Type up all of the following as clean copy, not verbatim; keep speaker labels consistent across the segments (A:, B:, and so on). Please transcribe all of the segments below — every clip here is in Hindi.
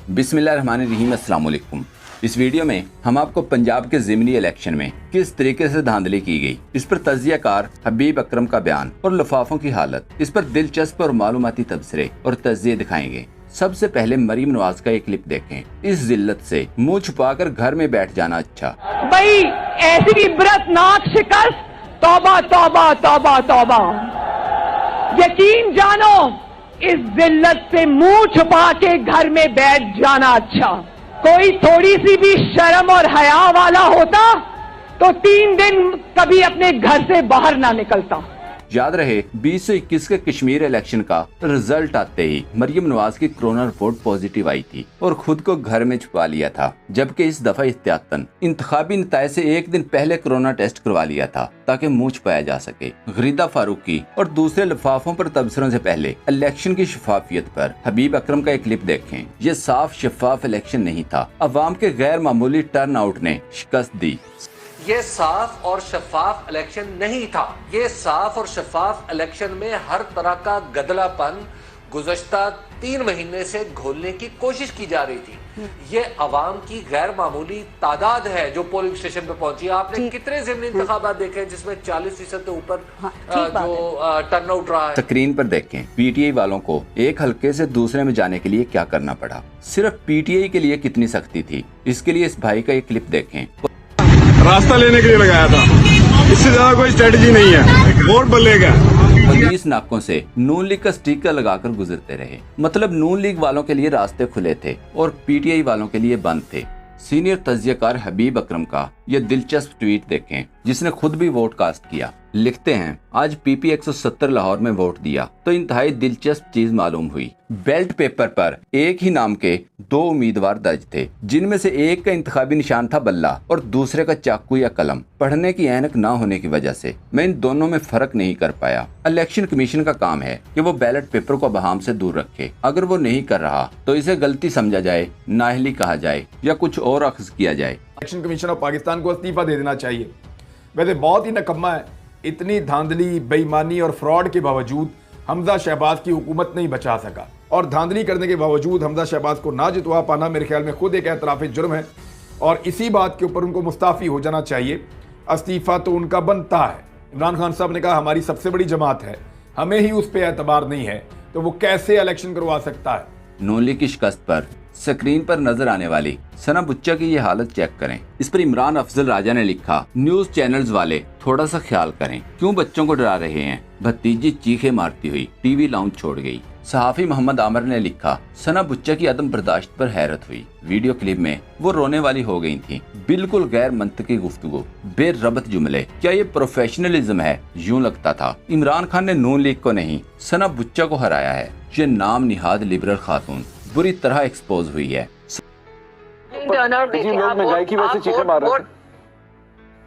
A: बिस्मिल्लाहिर्रहमानिर्रहीम, अस्सलाम वालेकुम। इस वीडियो में हम आपको पंजाब के ज़िमनी इलेक्शन में किस तरीके से धांधली की गई, इस पर तज्जियाकार हबीब अकरम का बयान और लिफाफों की हालत, इस पर दिलचस्प और मालूमाती तबसरे और तज्जिये दिखाएंगे। सबसे पहले मरीम नवाज का एक क्लिप देखें। इस जिल्लत से मुंह छुपाकर घर में बैठ जाना अच्छा।
B: भाई ऐसी इबरतनाक शिकस्त, तौबा तौबा तौबा तौबा। यकीन जानो इस जिल्लत से मुंह छुपा के घर में बैठ जाना अच्छा। कोई थोड़ी सी भी शर्म और हया वाला होता तो 3 दिन कभी अपने घर से बाहर ना निकलता।
A: याद रहे 2021 के कश्मीर इलेक्शन का रिजल्ट आते ही मरियम नवाज की कोरोना रिपोर्ट पॉजिटिव आई थी और खुद को घर में छुपा लिया था, जबकि इस दफा एहतियातन इंतखाबी नताए से एक दिन पहले कोरोना टेस्ट करवा लिया था ताकि मुंह छुपाया जा सके। गरीदा फारूकी और दूसरे लिफाफों पर तबसरों से पहले इलेक्शन की शफाफियत पर हबीब अकरम का एक क्लिप देखें। ये साफ शफाफ इलेक्शन नहीं था, अवाम के गैर मामूली टर्न आउट ने शिकस्त दी।
C: ये साफ और शफाफ इलेक्शन नहीं था। ये साफ और शफाफ इलेक्शन में हर तरह का गदलापन गुज़श्ता 3 महीने से घोलने की कोशिश की जा रही थी। ये अवाम की गैर मामूली तादाद है जो पोलिंग स्टेशन पे पहुंची है। आपने कितने ज़िमनी इंतखाबात देखे जिसमें 40% से ऊपर जो टर्नआउट रहा है।
A: स्क्रीन पर देखें पीटीआई वालों को एक हलके से दूसरे में जाने के लिए क्या करना पड़ा। सिर्फ पीटीआई के लिए कितनी सख्ती थी, इसके लिए इस भाई का एक क्लिप देखें।
D: रास्ता लेने के लिए लगाया था, इससे ज्यादा कोई स्ट्रेटजी नहीं है। वोट बदलेगा।
A: 20 नाकों से नून लीग का स्टिकर लगाकर गुजरते रहे, मतलब नून लीग वालों के लिए रास्ते खुले थे और पीटीआई वालों के लिए बंद थे। सीनियर तज्जियाकार हबीब अकरम का यह दिलचस्प ट्वीट देखें, जिसने खुद भी वोट कास्ट किया। लिखते हैं, आज पीपी 170 लाहौर में वोट दिया तो इंतहाई दिलचस्प चीज मालूम हुई। बेल्ट पेपर पर एक ही नाम के 2 उम्मीदवार दर्ज थे, जिनमें से एक का इंतखाबी निशान था बल्ला और दूसरे का चाकू या कलम। पढ़ने की ऐनक ना होने की वजह से मैं इन दोनों में फर्क नहीं कर पाया। इलेक्शन कमीशन का काम है कि वो बैलेट पेपर को बहाम से दूर रखे। अगर वो नहीं कर रहा तो इसे गलती समझा जाए, नाअहली कहा जाए या कुछ और अख्ज़ किया जाए।
D: इलेक्शन कमीशन ऑफ पाकिस्तान को इस्तीफा दे देना चाहिए। वैसे बहुत ही निकम्मा है। इतनी धांधली, बेईमानी और फ्रॉड के बावजूद हमजा शहबाज की हुकूमत नहीं बचा सका, और धांधली करने के बावजूद हमजा शहबाज को ना जितवा पाना मेरे ख्याल में खुद एक एतराफ़ जुर्म है, और इसी बात के ऊपर उनको मुस्ताफ़ी हो जाना चाहिए। इस्तीफ़ा तो उनका बनता है। इमरान खान साहब ने कहा हमारी सबसे बड़ी जमात है, हमें ही उस पर एतबार नहीं है, तो वो कैसे इलेक्शन करवा सकता है।
A: नून लीग की शिकस्त पर स्क्रीन पर नजर आने वाली सना बुच्चा की ये हालत चेक करें। इस पर इमरान अफजल राजा ने लिखा, न्यूज चैनल्स वाले थोड़ा सा ख्याल करें, क्यों बच्चों को डरा रहे हैं। भतीजी चीखे मारती हुई टीवी लाउंज छोड़ गई। सहाफी मोहम्मद आमिर ने लिखा, सना बुच्चा की अदम बर्दाश्त पर हैरत हुई। वीडियो क्लिप में वो रोने वाली हो गई थी। बिल्कुल गैर मंतकी गुफ्तगू, बेरबत जुमले, क्या ये प्रोफेशनलिज्म है। यूं लगता था इमरान खान ने नून लीग को नहीं, सना बुच्चा को हराया है। ये नाम निहाद लिबरल खातून बुरी तरह एक्सपोज हुई है।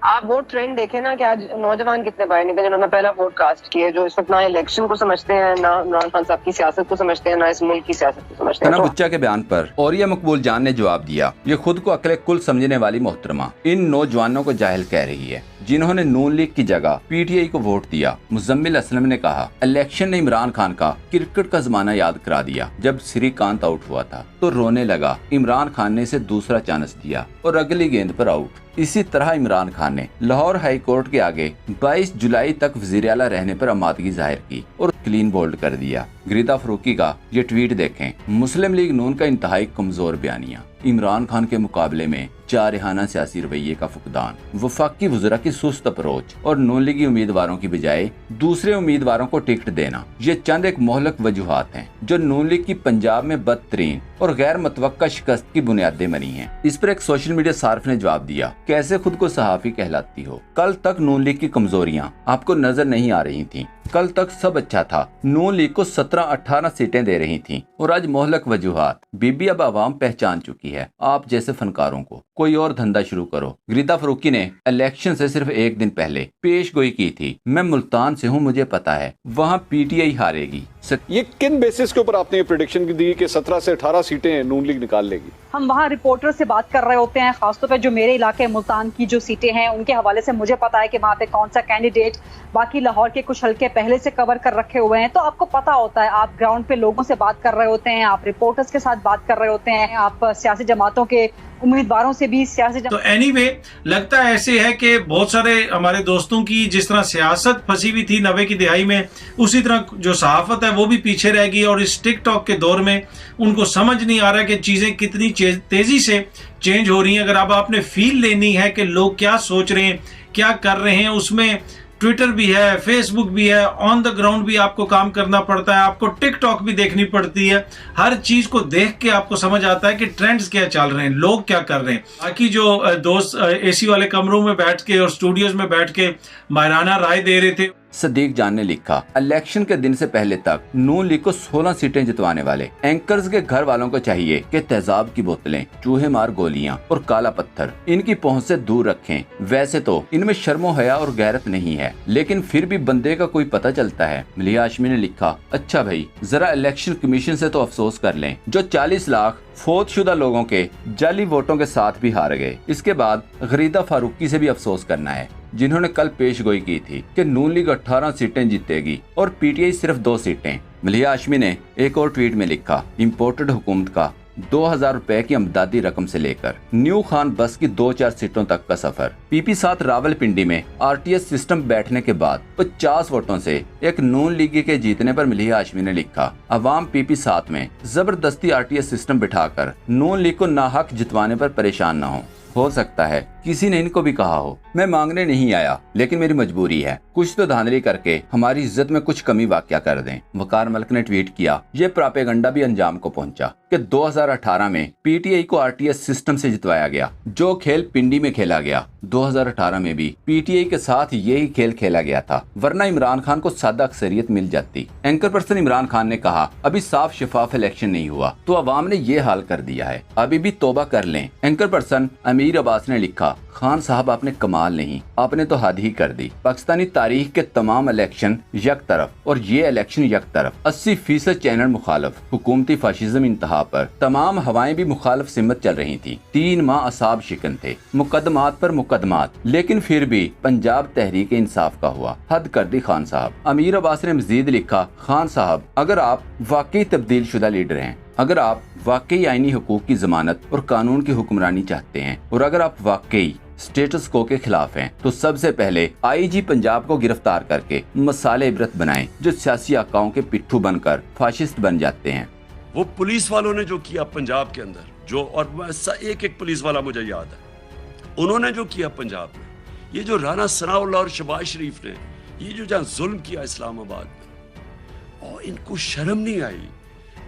E: आप वोट ट्रेंड देखें ना कि आज नौजवान कितने बाहर निकले जिन्होंने पहला वोट कास्ट किया, जो इस वक्त ना इलेक्शन को समझते हैं, ना इमरान खान साहब की सियासत को समझते हैं, ना इस मुल्क की सियासत को समझते हैं।
A: सना बुच्चा के बयान पर औरिया मकबूल जान ने जवाब दिया, ये खुद को अकले कुल समझने वाली मोहतरमा इन नौजवानों को जाहिल कह रही है जिन्होंने नून लीग की जगह पीटीआई को वोट दिया। मुजम्मिल असलम ने कहा, इलेक्शन ने इमरान खान का क्रिकेट का जमाना याद करा दिया। जब श्रीकांत आउट हुआ था तो रोने लगा। इमरान खान ने इसे दूसरा चांस दिया और अगली गेंद पर आउट। इसी तरह इमरान खान ने लाहौर हाई कोर्ट के आगे 22 जुलाई तक वजीर आला रहने पर आमादगी जाहिर की और क्लीन बोल्ड कर दिया। गरीदा फारूकी का ये ट्वीट देखें, मुस्लिम लीग नून का इंतहाई कमजोर बयानिया, इमरान खान के मुकाबले में जारहाना सियासी रवैये का फुकदान, वफाकी वज़रा की सुस्त अप्रोच और नून लीगी उम्मीदवारों की बजाय दूसरे उम्मीदवारों को टिकट देना, ये चंद एक मोहलक वजूहात हैं जो नून लीग की पंजाब में बदतरीन और गैर मुतवक्का शिकस्त की बुनियादें बनी हैं। इस पर एक सोशल मीडिया सार्फ ने जवाब दिया, कैसे खुद को सहाफी कहलाती हो। कल तक नून लीग की कमजोरियां आपको नजर नहीं आ रही थी। कल तक सब अच्छा था, नून लीग को 17-18 सीटें दे रही थीं और आज मोहलक वजूहात। बीबी अब आवाम पहचान चुकी है आप जैसे फनकारों को, कोई और धंधा शुरू करो। गरीदा फारूकी ने इलेक्शन से सिर्फ एक दिन पहले पेश गोई की थी, मैं मुल्तान से हूँ, मुझे पता है वहाँ पीटीआई हारेगी।
F: ये किन बेसिस के ऊपर आपने ये प्रेडिक्शन दी कि 17 से 18 सीटें नून लीग निकाल लेगी?
G: हम वहाँ रिपोर्टर से बात कर रहे होते हैं, खासतौर पे जो मेरे इलाके मुल्तान की जो सीटें हैं उनके हवाले से मुझे पता है कि वहाँ पे कौन सा कैंडिडेट, बाकी लाहौर के कुछ हल्के पहले से कवर कर रखे हुए हैं, तो आपको पता होता है, आप ग्राउंड पे लोगों से बात कर रहे होते हैं, आप रिपोर्टर्स के साथ बात कर रहे होते हैं, आप सियासी जमातों के उम्मीदवारों से भी
H: तो एनीवे लगता है ऐसे है कि बहुत सारे हमारे दोस्तों की जिस तरह सियासत फंसी हुई थी 90 की दिहाई में, उसी तरह जो सहाफत है वो भी पीछे रह गई और इस टिकटॉक के दौर में उनको समझ नहीं आ रहा कि चीजें कितनी तेजी से चेंज हो रही हैं। अगर अब आपने फील लेनी है कि लोग क्या सोच रहे हैं, क्या कर रहे हैं, उसमें ट्विटर भी है, फेसबुक भी है, ऑन द ग्राउंड भी आपको काम करना पड़ता है, आपको टिकटॉक भी देखनी पड़ती है। हर चीज को देख के आपको समझ आता है कि ट्रेंड्स क्या चल रहे हैं, लोग क्या कर रहे हैं। बाकी जो दोस्त एसी वाले कमरों में बैठ के और स्टूडियोज में बैठ के मायराना राय दे रहे थे।
A: सदीक जान ने लिखा, इलेक्शन के दिन से पहले तक नून लीग को 16 सीटें जितवाने वाले एंकर्स के घर वालों को चाहिए कि तेजाब की बोतलें, चूहे मार गोलियां और काला पत्थर इनकी पहुंच से दूर रखें। वैसे तो इनमें शर्मो हया और गैरत नहीं है, लेकिन फिर भी बंदे का कोई पता चलता है। मलिया हाशमी ने लिखा, अच्छा भाई जरा इलेक्शन कमीशन से तो अफसोस कर लें, जो 40 लाख फौतशुदा लोगों के जाली वोटों के साथ भी हार गए। इसके बाद गरीदा फारूकी से भी अफसोस करना है, जिन्होंने कल पेशगोई की थी कि नून लीग 18 सीटें जीतेगी और पीटीआई सिर्फ 2 सीटें। मलिया हाशमी ने एक और ट्वीट में लिखा, इम्पोर्टेड हुकूमत का 2000 रुपए की अमदादी रकम से लेकर न्यू खान बस की 2-4 सीटों तक का सफर। पीपी 7 रावलपिंडी में आरटीएस सिस्टम बैठने के बाद 50 वोटों से एक नून लीगी के जीतने पर मलिया हाशमी ने लिखा, अवाम पीपी 7 में जबरदस्ती आरटीएस सिस्टम बिठाकर नून लीग को नाहक जितवाने पर परेशान न हो सकता है किसी ने इनको भी कहा हो, मैं मांगने नहीं आया लेकिन मेरी मजबूरी है, कुछ तो धांधली करके हमारी इज्जत में कुछ कमी वाक़या कर दें। वकार मलिक ने ट्वीट किया, ये प्रोपेगेंडा भी अंजाम को पहुंचा कि 2018 में पीटीआई को आरटीएस सिस्टम से जितवाया गया। जो खेल पिंडी में खेला गया 2018 में भी पीटीआई के साथ यही खेल खेला गया था, वरना इमरान खान को सादा अक्सरियत मिल जाती। एंकर पर्सन इमरान खान ने कहा, अभी साफ शफाफ इलेक्शन नहीं हुआ तो अवाम ने ये हाल कर दिया है, अभी भी तौबा कर लें। एंकर पर्सन अमीर अब्बास ने लिखा, खान साहब आपने कमाल नहीं, आपने तो हद ही कर दी। पाकिस्तानी तारीख के तमाम इलेक्शन यक तरफ और ये इलेक्शन यक तरफ। 80% चैनल मुखालफ, हुकूमती फाशिज्म इंतहा पर, तमाम हवाएं भी मुखालफ सिमत चल रही थी। 3 माह असाब शिकन थे, मुकदमात पर मुकदमात, लेकिन फिर भी पंजाब तहरीक इंसाफ का हुआ। हद कर दी खान साहब। अमीर अब्बास ने मजीद लिखा, खान साहब अगर आप वाकई तब्दील शुदा लीडर हैं, अगर आप वाकई आईनी हुकूक की जमानत और कानून की हुक्मरानी चाहते हैं और अगर आप वाकई स्टेटस को के खिलाफ हैं, तो सबसे पहले आईजी पंजाब को गिरफ्तार करके मसाले इबरत बनाएं, जो सियासी आकाओं के पिट्ठू बनकर फाशिस्ट बन जाते हैं।
I: वो पुलिस वालों ने जो किया पंजाब के अंदर, जो और एक पुलिस वाला मुझे याद है, उन्होंने जो किया पंजाब में, ये जो राना सनाउल्लाह और शहबाज शरीफ ने ये जो जहाँ जुल्म किया इस्लामाबाद में, और इनको शर्म नहीं आई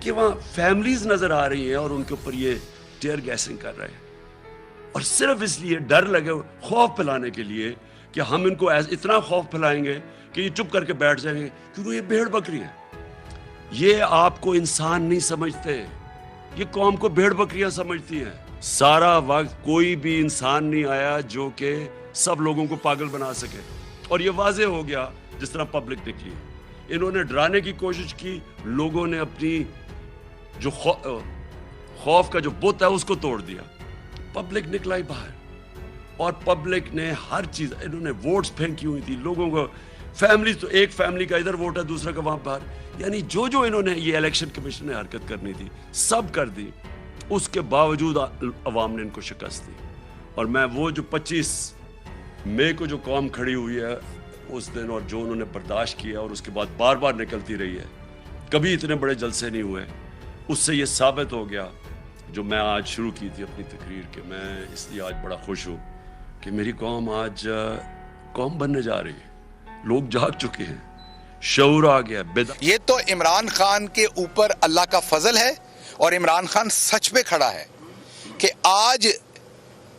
I: कि वहाँ फैमिलीज नजर आ रही हैं और उनके ऊपर ये टीयर गैसिंग कर रहे हैं, और सिर्फ इसलिए डर लगे, खौफ फैलाने के लिए कि हम इनको इतना खौफ फैलाएंगे कि ये चुप करके बैठ जाएंगे, क्योंकि ये भेड़ बकरी हैं। ये आपको इंसान नहीं समझते, ये कौम को भेड़ बकरियां समझती हैं। सारा वक्त कोई भी इंसान नहीं आया जो कि सब लोगों को पागल बना सके, और ये वाजे हो गया जिस तरह पब्लिक निकली। इन्होंने डराने की कोशिश की, लोगों ने अपनी जो खौफ का जो बुत है उसको तोड़ दिया। पब्लिक निकला ही बाहर, और पब्लिक ने हर चीज, इन्होंने वोट्स फेंकी हुई थी लोगों को, फैमिली, तो एक फैमिली का इधर वोट है, दूसरा का वहां बाहर, यानी जो जो इन्होंने ये इलेक्शन कमीशन ने हरकत करनी थी सब कर दी। उसके बावजूद अवाम ने इनको शिकस्त दी। और मैं वो जो 25 मई को जो कौम खड़ी हुई है उस दिन, और जो उन्होंने बर्दाश्त किया और उसके बाद बार बार निकलती रही है, कभी इतने बड़े जलसे नहीं हुए, उससे ये साबित हो गया जो मैं आज शुरू की थी अपनी तकरीर के। मैं इसलिए आज बड़ा खुश हूँ कि मेरी कौम आज कौम बनने जा रही है, लोग जाग चुके हैं, शऊर आ गया।
J: ये तो इमरान खान के ऊपर अल्लाह का फजल है, और इमरान खान सच पे खड़ा है कि आज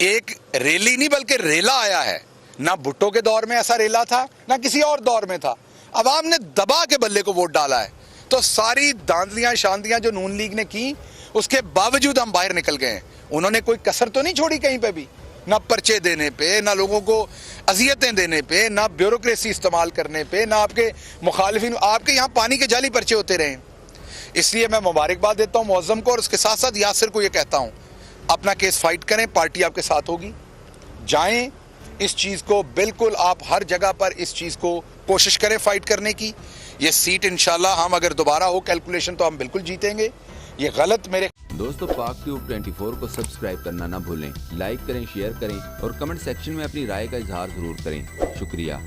J: एक रैली नहीं बल्कि रेला आया है। ना भुट्टो के दौर में ऐसा रेला था, ना किसी और दौर में था। अवाम ने दबा के बल्ले को वोट डाला है, तो सारी दांधलियां शांतियां जो नून लीग ने की, उसके बावजूद हम बाहर निकल गए हैं। उन्होंने कोई कसर तो नहीं छोड़ी कहीं पे भी। ना पर्चे देने पे, ना लोगों को अजियतें देने पे, ना ब्यूरोक्रेसी इस्तेमाल करने पे, ना आपके मुखालिफिन, आपके यहाँ पानी के जाली पर्चे होते रहे। इसलिए मैं मुबारकबाद देता हूँ मुअज्जम को, और उसके साथ साथ यासिर को ये कहता हूँ, अपना केस फाइट करें, पार्टी आपके साथ होगी, जाएं इस चीज़ को, बिल्कुल आप हर जगह पर इस चीज़ को कोशिश करें फाइट करने की। ये सीट इंशाल्लाह हम अगर दोबारा हो कैलकुलेशन तो हम बिल्कुल जीतेंगे। ये गलत मेरे
A: दोस्तों, पाक ट्यूब 24 को सब्सक्राइब करना ना भूलें, लाइक करें, शेयर करें और कमेंट सेक्शन में अपनी राय का इजहार जरूर करें। शुक्रिया।